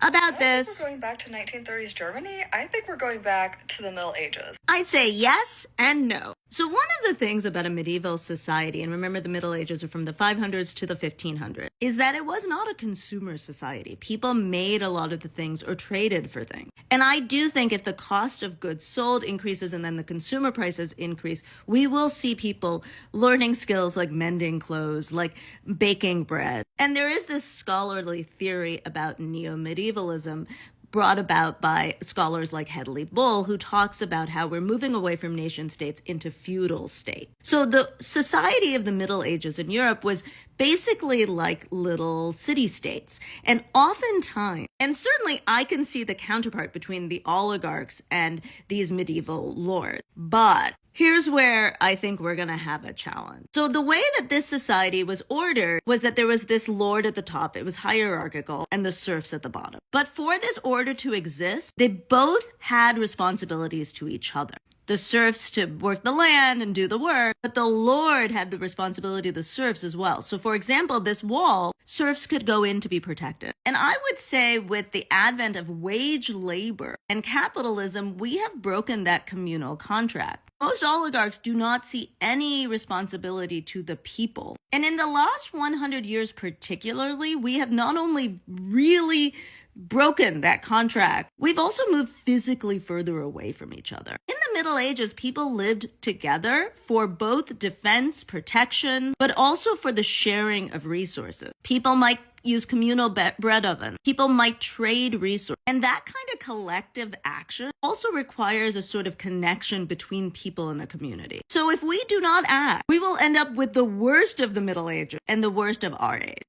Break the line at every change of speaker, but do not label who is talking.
about
I
this.
think we're going back to 1930s Germany. I think we're going back to the Middle Ages.
I'd say yes and no. So one of the things about a medieval society, and remember the Middle Ages are from the 500s to the 1500s, is that it was not a consumer society. People made a lot of the things or traded for things. And I do think if the cost of goods sold increases and then the consumer prices increase, we will see people learning skills like mending clothes, like baking bread. And there is this scholarly theory about neo-medievalism brought about by scholars like Hedley Bull, who talks about how we're moving away from nation states into feudal state. So the society of the Middle Ages in Europe was basically like little city-states. And oftentimes, and certainly I can see the counterpart between the oligarchs and these medieval lords. But here's where I think we're going to have a challenge. So the way that this society was ordered was that there was this lord at the top. It was hierarchical and the serfs at the bottom. But for this order to exist, they both had responsibilities to each other. The serfs to work the land and do the work, but the lord had the responsibility of the serfs as well. So for example, this wall, serfs could go in to be protected. And I would say with the advent of wage labor and capitalism, we have broken that communal contract. Most oligarchs do not see any responsibility to the people. And in the last 100 years particularly, we have not only really broken that contract, we've also moved physically further away from each other. In the Middle Ages, people lived together for both defense, protection, but also for the sharing of resources. People might use communal bread ovens. People might trade resources. And that kind of collective action also requires a sort of connection between people in a community. So if we do not act, we will end up with the worst of the Middle Ages and the worst of our age.